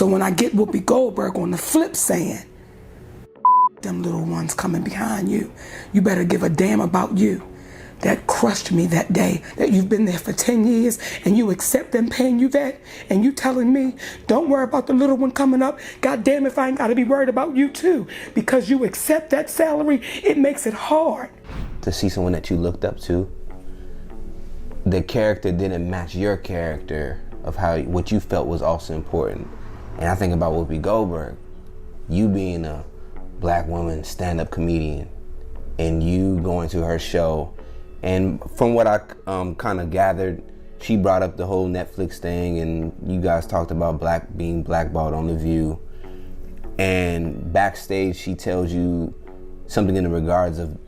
So when I get Whoopi Goldberg on the flip saying, them little ones coming behind you, you better give a damn about you. That crushed me that day, that you've been there for 10 years and you accept them paying you that, and you telling me, don't worry about the little one coming up. God damn if I ain't gotta be worried about you too. Because you accept that salary, it makes it hard. To see someone that you looked up to, the character didn't match your character of what you felt was also important. And I think about Whoopi Goldberg, you being a black woman stand-up comedian and you going to her show. And from what I kind of gathered, she brought up the whole Netflix thing, and you guys talked about being blackballed on The View. And backstage, she tells you something in the regards of,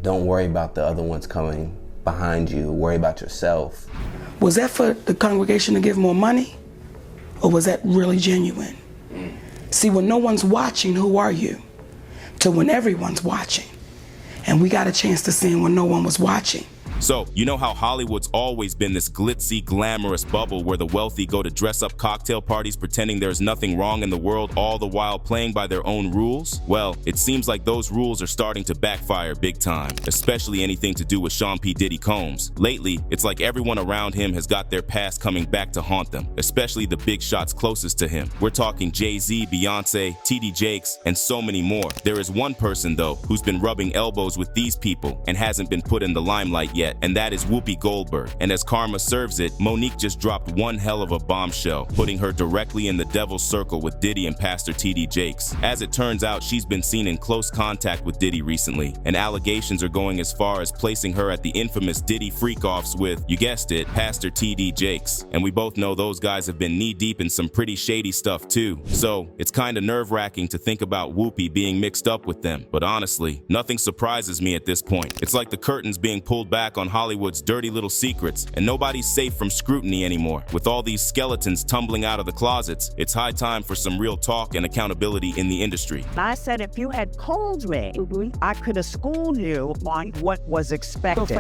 don't worry about the other ones coming behind you, worry about yourself. Was that for the congregation to give more money? Or was that really genuine? See, when no one's watching, who are you? To when everyone's watching. And we got a chance to see him when no one was watching. So, you know how Hollywood's always been this glitzy, glamorous bubble where the wealthy go to dress-up cocktail parties pretending there's nothing wrong in the world, all the while playing by their own rules? Well, it seems like those rules are starting to backfire big time, especially anything to do with Sean P Diddy Combs. Lately, it's like everyone around him has got their past coming back to haunt them, especially the big shots closest to him. We're talking Jay-Z, Beyonce, TD Jakes, and so many more. There is one person, though, who's been rubbing elbows with these people and hasn't been put in the limelight yet, and that is Whoopi Goldberg. And as karma serves it, Monique just dropped one hell of a bombshell, putting her directly in the devil's circle with Diddy and Pastor TD Jakes. As it turns out, she's been seen in close contact with Diddy recently, and allegations are going as far as placing her at the infamous Diddy freak-offs with, you guessed it, Pastor TD Jakes. And we both know those guys have been knee-deep in some pretty shady stuff too. So it's kinda nerve-wracking to think about Whoopi being mixed up with them. But honestly, nothing surprises me at this point. It's like the curtains being pulled back on Hollywood's dirty little secrets, and nobody's safe from scrutiny anymore. With all these skeletons tumbling out of the closets, it's high time for some real talk and accountability in the industry. I said if you had told me, I could have schooled you on what was expected. So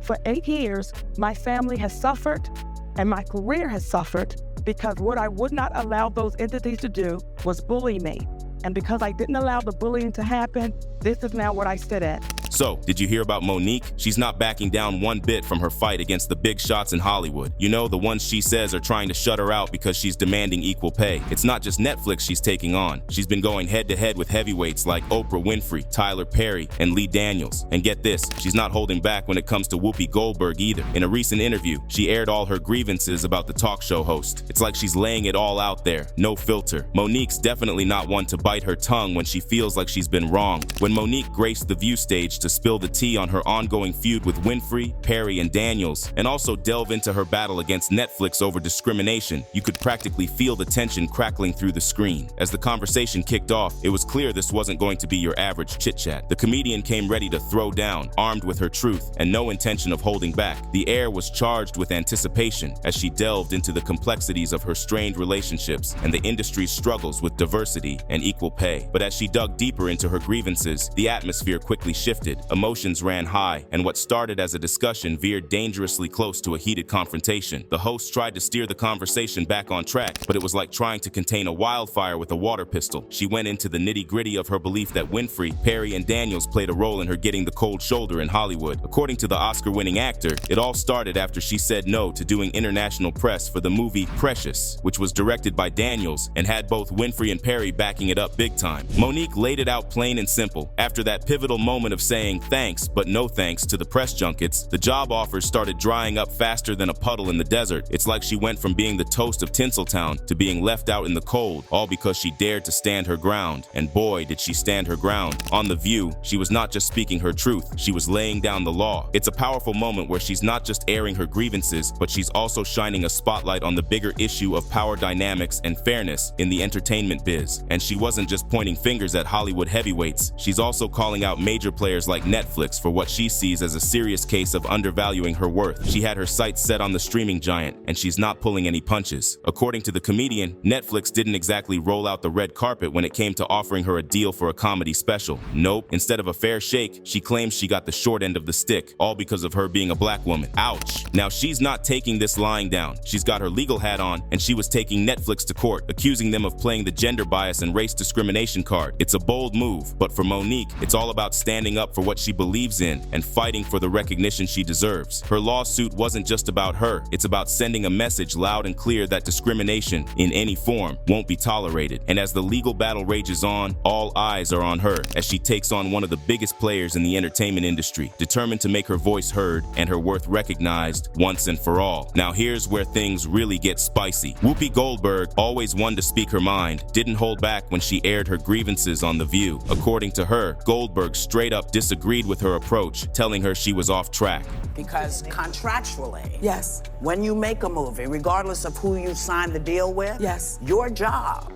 for 8 years, my family has suffered and my career has suffered because what I would not allow those entities to do was bully me. And because I didn't allow the bullying to happen, this is now what I sit at. So, did you hear about Monique? She's not backing down one bit from her fight against the big shots in Hollywood. You know, the ones she says are trying to shut her out because she's demanding equal pay. It's not just Netflix she's taking on. She's been going head-to-head with heavyweights like Oprah Winfrey, Tyler Perry, and Lee Daniels. And get this, she's not holding back when it comes to Whoopi Goldberg either. In a recent interview, she aired all her grievances about the talk show host. It's like she's laying it all out there, no filter. Monique's definitely not one to bite her tongue when she feels like she's been wronged. When Monique graced the View stage to spill the tea on her ongoing feud with Winfrey, Perry, and Daniels, and also delve into her battle against Netflix over discrimination, you could practically feel the tension crackling through the screen. As the conversation kicked off, it was clear this wasn't going to be your average chit-chat. The comedian came ready to throw down, armed with her truth and no intention of holding back. The air was charged with anticipation as she delved into the complexities of her strained relationships and the industry's struggles with diversity and equal pay. But as she dug deeper into her grievances, the atmosphere quickly shifted. Emotions ran high, and what started as a discussion veered dangerously close to a heated confrontation. The host tried to steer the conversation back on track, but it was like trying to contain a wildfire with a water pistol. She went into the nitty-gritty of her belief that Winfrey, Perry, and Daniels played a role in her getting the cold shoulder in Hollywood. According to the Oscar-winning actor, it all started after she said no to doing international press for the movie Precious, which was directed by Daniels and had both Winfrey and Perry backing it up big time. Monique laid it out plain and simple. After that pivotal moment of saying thanks but no thanks to the press junkets, the job offers started drying up faster than a puddle in the desert. It's like she went from being the toast of Tinseltown to being left out in the cold, all because she dared to stand her ground. And boy, did she stand her ground. On The View, she was not just speaking her truth, she was laying down the law. It's a powerful moment where she's not just airing her grievances, but she's also shining a spotlight on the bigger issue of power dynamics and fairness in the entertainment biz. And she wasn't just pointing fingers at Hollywood heavyweights, she's also calling out major players like like Netflix for what she sees as a serious case of undervaluing her worth. She had her sights set on the streaming giant, and she's not pulling any punches. According to the comedian, Netflix didn't exactly roll out the red carpet when it came to offering her a deal for a comedy special. Nope. Instead of a fair shake, she claims she got the short end of the stick, all because of her being a black woman. Ouch. Now she's not taking this lying down. She's got her legal hat on, and she was taking Netflix to court, accusing them of playing the gender bias and race discrimination card. It's a bold move, but for Monique, it's all about standing up for what she believes in and fighting for the recognition she deserves. Her lawsuit wasn't just about her. It's about sending a message loud and clear that discrimination, in any form, won't be tolerated. And as the legal battle rages on, all eyes are on her as she takes on one of the biggest players in the entertainment industry, determined to make her voice heard and her worth recognized once and for all. Now here's where things really get spicy. Whoopi Goldberg, always one to speak her mind, didn't hold back when she aired her grievances on The View. According to her, Goldberg straight up disagreed with her approach, telling her she was off track. Because contractually, Yes. when you make a movie, regardless of who you sign the deal with, Yes. your job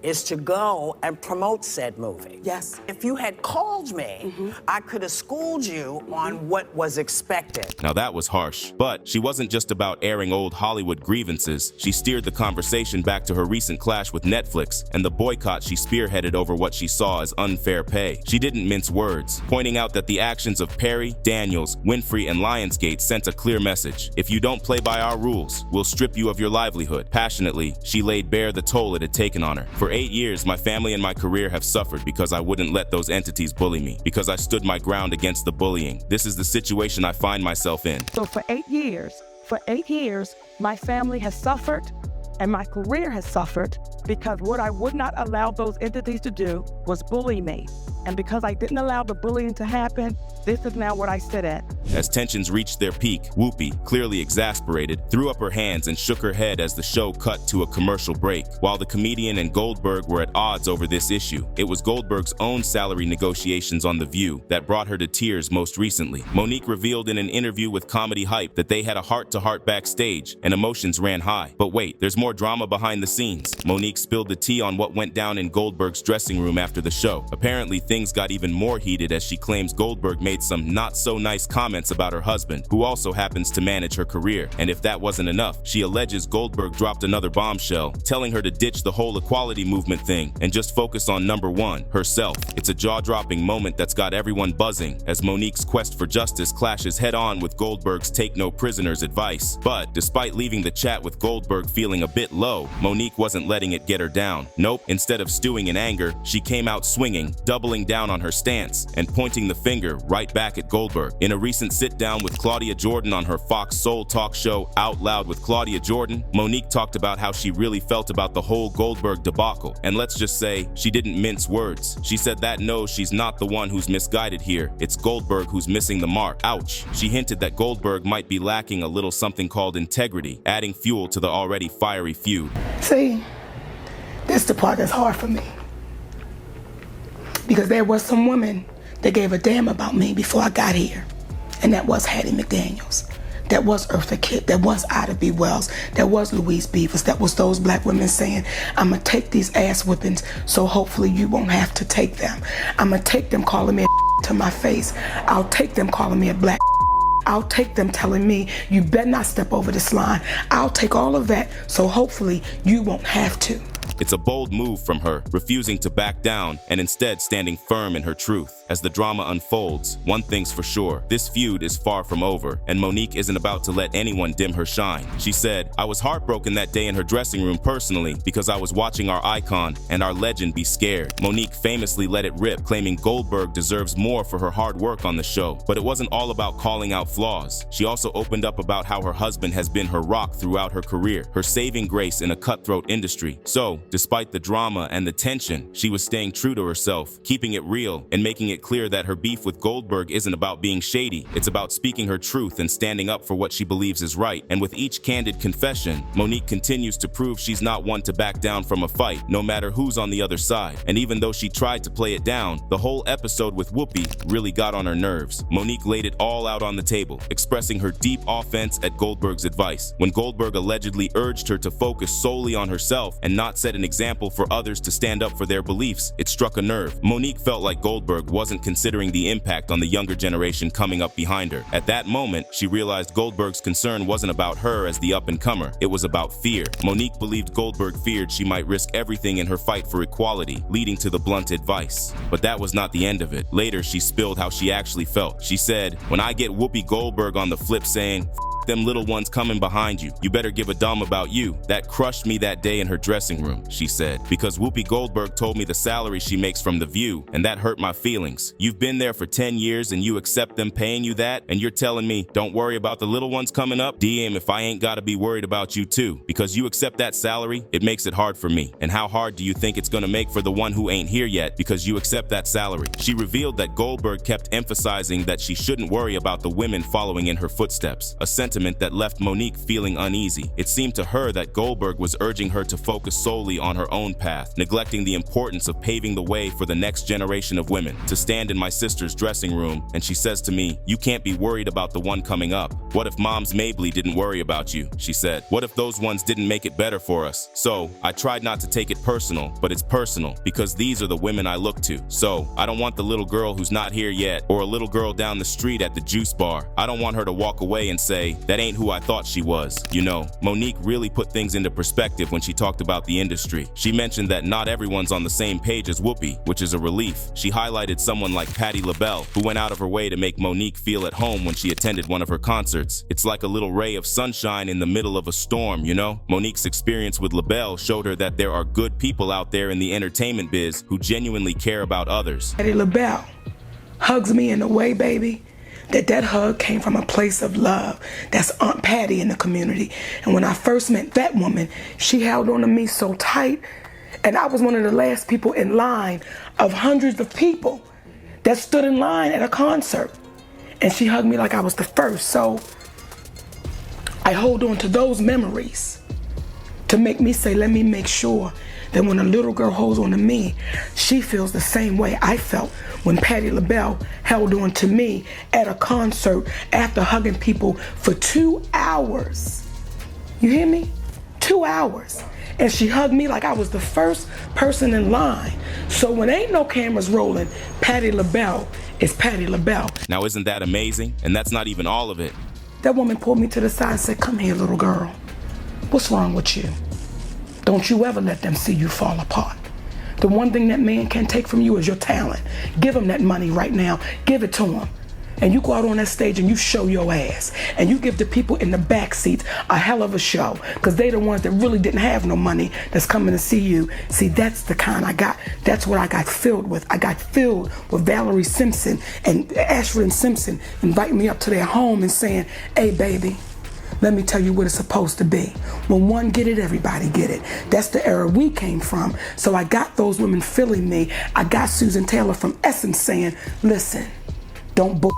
is to go and promote said movie. Yes. If you had called me, I could have schooled you on what was expected. Now that was harsh, but she wasn't just about airing old Hollywood grievances. She steered the conversation back to her recent clash with Netflix and the boycott she spearheaded over what she saw as unfair pay. She didn't mince words, pointing out that the actions of Perry, Daniels, Winfrey, and Lionsgate sent a clear message. If you don't play by our rules, we'll strip you of your livelihood. Passionately, she laid bare the toll it had taken on her. For 8 years, my family and my career have suffered because I wouldn't let those entities bully me, because I stood my ground against the bullying. This is the situation I find myself in. So for 8 years, my family has suffered and my career has suffered because what I would not allow those entities to do was bully me. And because I didn't allow the bullying to happen, this is now what I sit at. As tensions reached their peak, Whoopi, clearly exasperated, threw up her hands and shook her head as the show cut to a commercial break. While the comedian and Goldberg were at odds over this issue, it was Goldberg's own salary negotiations on The View that brought her to tears most recently. Monique revealed in an interview with Comedy Hype that they had a heart-to-heart backstage and emotions ran high. But wait, there's more drama behind the scenes. Monique spilled the tea on what went down in Goldberg's dressing room after the show. Apparently, things got even more heated as she claims Goldberg made some not-so-nice comments about her husband, who also happens to manage her career. And if that wasn't enough, she alleges Goldberg dropped another bombshell, telling her to ditch the whole equality movement thing and just focus on number one, herself. It's a jaw-dropping moment that's got everyone buzzing as Monique's quest for justice clashes head-on with Goldberg's take no prisoners advice. But despite leaving the chat with Goldberg feeling a bit low, Monique wasn't letting it get her down. Nope, instead of stewing in anger, she came out swinging, doubling down on her stance and pointing the finger right back at Goldberg. In a recent sit-down with Claudia Jordan on her Fox Soul talk show Out Loud with Claudia Jordan, Monique talked about how she really felt about the whole Goldberg debacle. And let's just say, she didn't mince words. She said that no, she's not the one who's misguided here. It's Goldberg who's missing the mark. Ouch. She hinted that Goldberg might be lacking a little something called integrity, adding fuel to the already fiery feud. See, this is the part that's hard for me. Because there was some women that gave a damn about me before I got here. And that was Hattie McDaniels. That was Eartha Kitt. That was Ida B. Wells. That was Louise Beavers. That was those black women saying, I'm gonna take these ass whippings so hopefully you won't have to take them. I'm gonna take them calling me a to my face. I'll take them calling me a black. I'll take them telling me, you better not step over this line. I'll take all of that so hopefully you won't have to. It's a bold move from her, refusing to back down and instead standing firm in her truth. As the drama unfolds, one thing's for sure, this feud is far from over, and Monique isn't about to let anyone dim her shine. She said, I was heartbroken that day in her dressing room personally because I was watching our icon and our legend be scared. Monique famously let it rip, claiming Goldberg deserves more for her hard work on the show. But it wasn't all about calling out flaws. She also opened up about how her husband has been her rock throughout her career, her saving grace in a cutthroat industry. So, despite the drama and the tension, she was staying true to herself, keeping it real, and making it clear that her beef with Goldberg isn't about being shady. It's about speaking her truth and standing up for what she believes is right. And with each candid confession, Monique continues to prove she's not one to back down from a fight, no matter who's on the other side. And even though she tried to play it down, the whole episode with Whoopi really got on her nerves. Monique laid it all out on the table, expressing her deep offense at Goldberg's advice. When Goldberg allegedly urged her to focus solely on herself and not set an an example for others to stand up for their beliefs. It struck a nerve. Monique felt like Goldberg wasn't considering the impact on the younger generation coming up behind her. At that moment, she realized Goldberg's concern wasn't about her as the up-and-comer. It was about fear. Monique believed Goldberg feared she might risk everything in her fight for equality, leading to the blunt advice. But that was not the end of it. Later, she spilled how she actually felt. She said, "When I get Whoopi Goldberg on the flip saying, them little ones coming behind you. You better give a damn about you. That crushed me that day in her dressing room," she said, "because Whoopi Goldberg told me the salary she makes from The View, and that hurt my feelings. You've been there for 10 years and you accept them paying you that, and you're telling me, don't worry about the little ones coming up? Damn if I ain't gotta be worried about you too. Because you accept that salary, it makes it hard for me. And how hard do you think it's gonna make for the one who ain't here yet because you accept that salary?" She revealed that Goldberg kept emphasizing that she shouldn't worry about the women following in her footsteps, a sentiment that left Monique feeling uneasy. It seemed to her that Goldberg was urging her to focus solely on her own path, neglecting the importance of paving the way for the next generation of women. "To stand in my sister's dressing room, and she says to me, 'You can't be worried about the one coming up. What if Mom's Mabley didn't worry about you?' she said. 'What if those ones didn't make it better for us?' So, I tried not to take it personal, but it's personal, because these are the women I look to. So, I don't want the little girl who's not here yet, or a little girl down the street at the juice bar. I don't want her to walk away and say, 'That ain't who I thought she was.'" You know, Monique really put things into perspective when she talked about the industry. She mentioned that not everyone's on the same page as Whoopi, which is a relief. She highlighted someone like Patti LaBelle, who went out of her way to make Monique feel at home when she attended one of her concerts. It's like a little ray of sunshine in the middle of a storm, you know? Monique's experience with LaBelle showed her that there are good people out there in the entertainment biz who genuinely care about others. Patti LaBelle hugs me in a way, baby, that hug came from a place of love. That's Aunt Patty in the community. And when I first met that woman, she held on to me so tight, and I was one of the last people in line of hundreds of people that stood in line at a concert. And she hugged me like I was the first. So I hold on to those memories to make me say, let me make sure that when a little girl holds on to me, she feels the same way I felt when Patti LaBelle held on to me at a concert after hugging people for 2 hours. You hear me? 2 hours. And she hugged me like I was the first person in line. So when ain't no cameras rolling, Patti LaBelle is Patti LaBelle. Now isn't that amazing? And that's not even all of it. That woman pulled me to the side and said, "Come here, little girl. What's wrong with you? Don't you ever let them see you fall apart. The one thing that man can take from you is your talent. Give him that money right now. Give it to him. And you go out on that stage and you show your ass. And you give the people in the back seats a hell of a show. Because they the ones that really didn't have no money that's coming to see you. See, that's the kind I got. That's what I got filled with. I got filled with Valerie Simpson and Ashford and Simpson inviting me up to their home and saying, "Hey, baby, let me tell you what it's supposed to be. When one get it, everybody get it." That's the era we came from. So I got those women feeling me. I got Susan Taylor from Essence saying, "Listen, don't bull."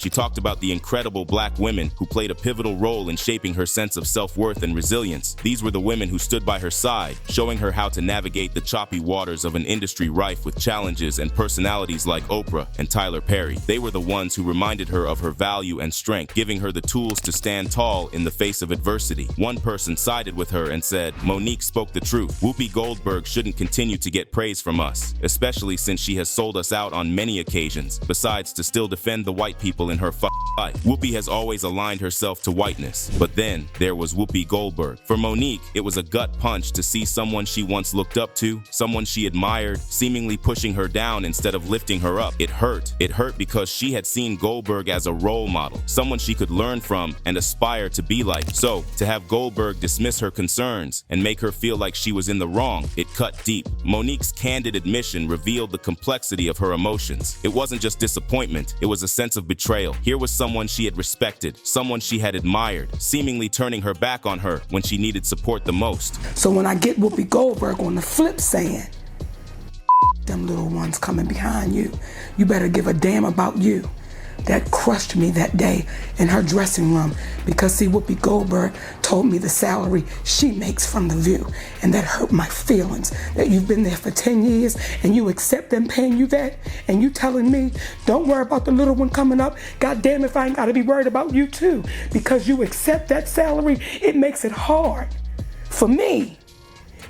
She talked about the incredible black women who played a pivotal role in shaping her sense of self-worth and resilience. These were the women who stood by her side, showing her how to navigate the choppy waters of an industry rife with challenges and personalities like Oprah and Tyler Perry. They were the ones who reminded her of her value and strength, giving her the tools to stand tall in the face of adversity. One person sided with her and said, "Monique spoke the truth. Whoopi Goldberg shouldn't continue to get praise from us, especially since she has sold us out on many occasions, besides to still defend the white people in her life." Whoopi has always aligned herself to whiteness, but then there was Whoopi Goldberg. For Monique, it was a gut punch to see someone she once looked up to, someone she admired, seemingly pushing her down instead of lifting her up. It hurt. It hurt because she had seen Goldberg as a role model, someone she could learn from and aspire to be like. So, to have Goldberg dismiss her concerns and make her feel like she was in the wrong, it cut deep. Monique's candid admission revealed the complexity of her emotions. It wasn't just disappointment, it was a sense of betrayal. Here was someone she had respected, someone she had admired, seemingly turning her back on her when she needed support the most. So when I get Whoopi Goldberg on the flip saying, "Them little ones coming behind you, you better give a damn about you," that crushed me that day in her dressing room, because see, Whoopi Goldberg told me the salary she makes from The View, and that hurt my feelings, that you've been there for 10 years and you accept them paying you that, and you telling me, "Don't worry about the little one coming up. God damn if I ain't gotta be worried about you too," because you accept that salary. It makes it hard for me.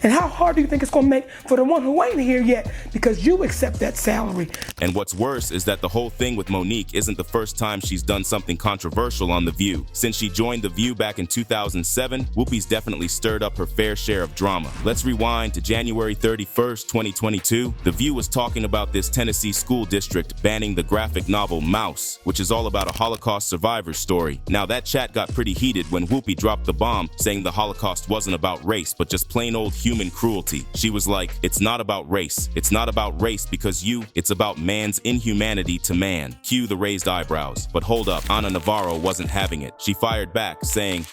And how hard do you think it's gonna make for the one who ain't here yet because you accept that salary? And what's worse is that the whole thing with Monique isn't the first time she's done something controversial on The View. Since she joined The View back in 2007, Whoopi's definitely stirred up her fair share of drama. Let's rewind to January 31st, 2022. The View was talking about this Tennessee school district banning the graphic novel Mouse, which is all about a Holocaust survivor's story. Now that chat got pretty heated when Whoopi dropped the bomb, saying the Holocaust wasn't about race, but just plain old human cruelty. She was like, it's not about race. It's not about race because it's about man's inhumanity to man. Cue the raised eyebrows. But hold up, Ana Navarro wasn't having it. She fired back, saying,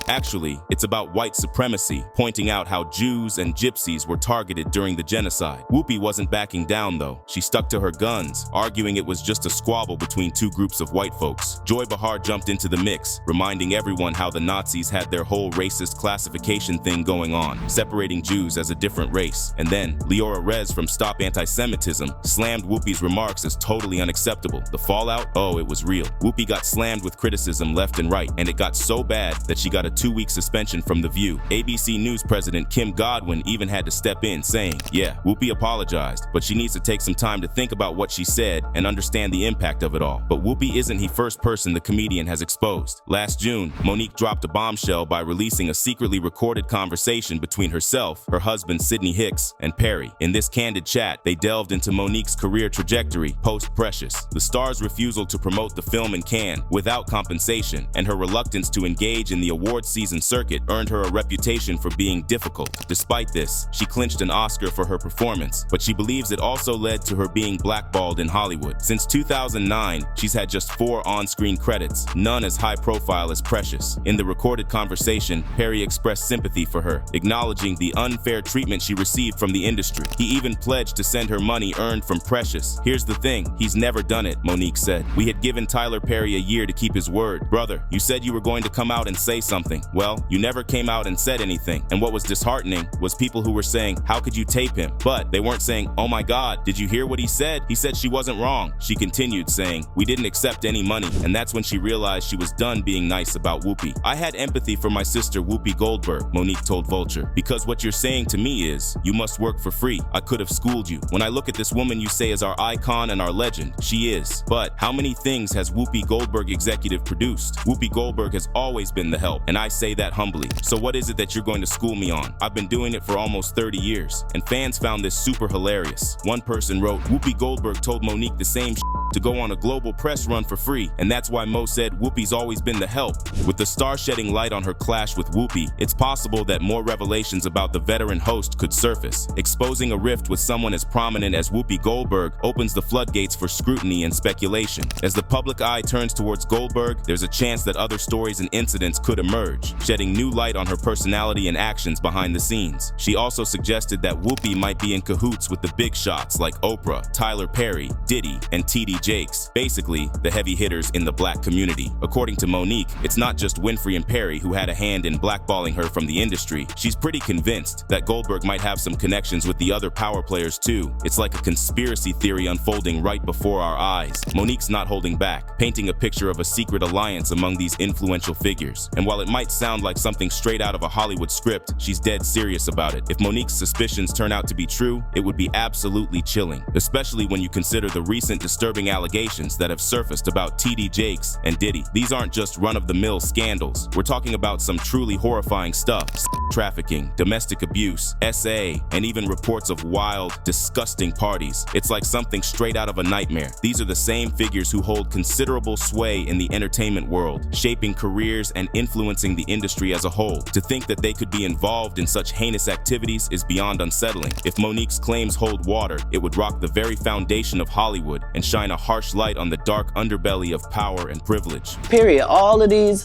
actually, it's about white supremacy, pointing out how Jews and gypsies were targeted during the genocide. Whoopi wasn't backing down though. She stuck to her guns, arguing it was just a squabble between two groups of white folks. Joy Behar jumped into the mix, reminding everyone how the Nazis had their whole racist classification thing going on, separating Jews as a different race. And then, Leora Rez from Stop Anti-Semitism slammed Whoopi's remarks as totally unacceptable. The fallout? Oh, it was real. Whoopi got slammed with criticism left and right, and it got so bad that she got a 2-week suspension from The View. ABC News president Kim Godwin even had to step in, saying, yeah, Whoopi apologized, but she needs to take some time to think about what she said and understand the impact of it all. But Whoopi isn't the first person the comedian has exposed. Last June, Monique dropped a bombshell by releasing a secretly recorded conversation between herself, her husband Sidney Hicks, and Perry. In this candid chat, they delved into Monique's career trajectory post-Precious, the star's refusal to promote the film in Cannes without compensation, and her reluctance to engage in the awards season circuit earned her a reputation for being difficult. Despite this, she clinched an Oscar for her performance, but she believes it also led to her being blackballed in Hollywood. Since 2009, she's had just 4 on-screen credits, none as high-profile as Precious. In the recorded conversation, Perry expressed sympathy for her, acknowledging the unfair treatment she received from the industry. He even pledged to send her money earned from Precious. Here's the thing, he's never done it, Monique said. We had given Tyler Perry a year to keep his word. Brother, you said you were going to come out and say something. Well, you never came out and said anything. And what was disheartening was people who were saying, how could you tape him? But they weren't saying, oh my God, did you hear what he said? He said she wasn't wrong. She continued saying, we didn't accept any money. And that's when she realized she was done being nice about Whoopi. I had empathy for my sister Whoopi Goldberg, Monique told Vulture, because what you're saying to me is, you must work for free. I could have schooled you. When I look at this woman you say is our icon and our legend, she is. But how many things has Whoopi Goldberg executive produced? Whoopi Goldberg has always been the help, and I say that humbly. So what is it that you're going to school me on? I've been doing it for almost 30 years, and fans found this super hilarious. One person wrote, Whoopi Goldberg told Monique the same to go on a global press run for free, and that's why Mo said Whoopi's always been the help. With the star shedding light on her clash with Whoopi, it's possible that more revelations about the veteran host could surface. Exposing a rift with someone as prominent as Whoopi Goldberg opens the floodgates for scrutiny and speculation. As the public eye turns towards Goldberg, there's a chance that other stories and incidents could emerge, shedding new light on her personality and actions behind the scenes. She also suggested that Whoopi might be in cahoots with the big shots like Oprah, Tyler Perry, Diddy, and T.D. Jakes, basically the heavy hitters in the black community. According to Monique, it's not just Winfrey and Perry who had a hand in blackballing her from the industry. She's pretty convinced that Goldberg might have some connections with the other power players too. It's like a conspiracy theory unfolding right before our eyes. Monique's not holding back, painting a picture of a secret alliance among these influential figures. And while it might sound like something straight out of a Hollywood script, she's dead serious about it. If Monique's suspicions turn out to be true, it would be absolutely chilling, especially when you consider the recent disturbing allegations that have surfaced about T.D. Jakes and Diddy. These aren't just run-of-the-mill scandals. We're talking about some truly horrifying stuff. Trafficking, domestic abuse, SA, and even reports of wild, disgusting parties. It's like something straight out of a nightmare. These are the same figures who hold considerable sway in the entertainment world, shaping careers and influencing the industry as a whole. To think that they could be involved in such heinous activities is beyond unsettling. If Monique's claims hold water, it would rock the very foundation of Hollywood and shine a harsh light on the dark underbelly of power and privilege. Period. All of these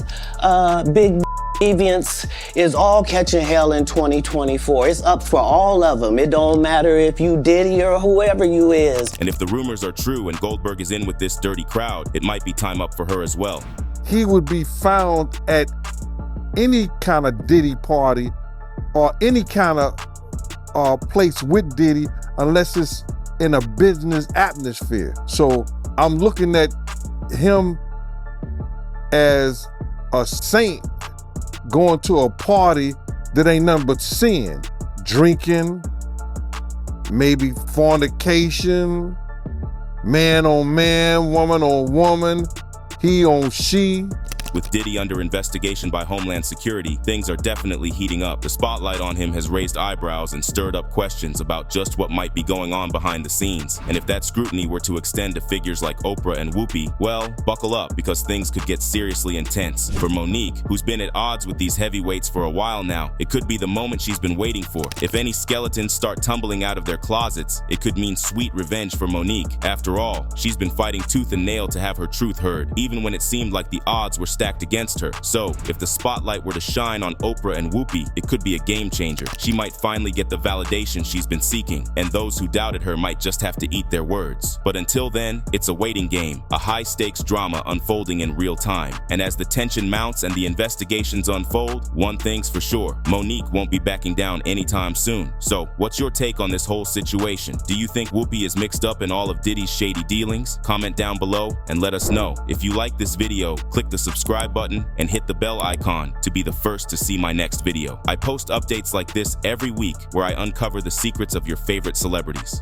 big deviants is all catching hell in 2024. It's up for all of them. It don't matter if you Diddy or whoever you is. And if the rumors are true and Goldberg is in with this dirty crowd, it might be time up for her as well. He would be found at any kind of Diddy party or any kind of place with Diddy unless it's in a business atmosphere. So I'm looking at him as a saint going to a party that ain't nothing but sin. drinking, maybe fornication, man on man, woman on woman, he on she. With Diddy under investigation by Homeland Security, things are definitely heating up. The spotlight on him has raised eyebrows and stirred up questions about just what might be going on behind the scenes. And if that scrutiny were to extend to figures like Oprah and Whoopi, well, buckle up, because things could get seriously intense. For Monique, who's been at odds with these heavyweights for a while now, it could be the moment she's been waiting for. If any skeletons start tumbling out of their closets, it could mean sweet revenge for Monique. After all, she's been fighting tooth and nail to have her truth heard, even when it seemed like the odds were stacked against her. So, if the spotlight were to shine on Oprah and Whoopi, it could be a game changer. She might finally get the validation she's been seeking, and those who doubted her might just have to eat their words. But until then, it's a waiting game, a high-stakes drama unfolding in real time. And as the tension mounts and the investigations unfold, one thing's for sure, Monique won't be backing down anytime soon. So, what's your take on this whole situation? Do you think Whoopi is mixed up in all of Diddy's shady dealings? Comment down below and let us know. If you like this video, click the subscribe button and hit the bell icon to be the first to see my next video. I post updates like this every week where I uncover the secrets of your favorite celebrities.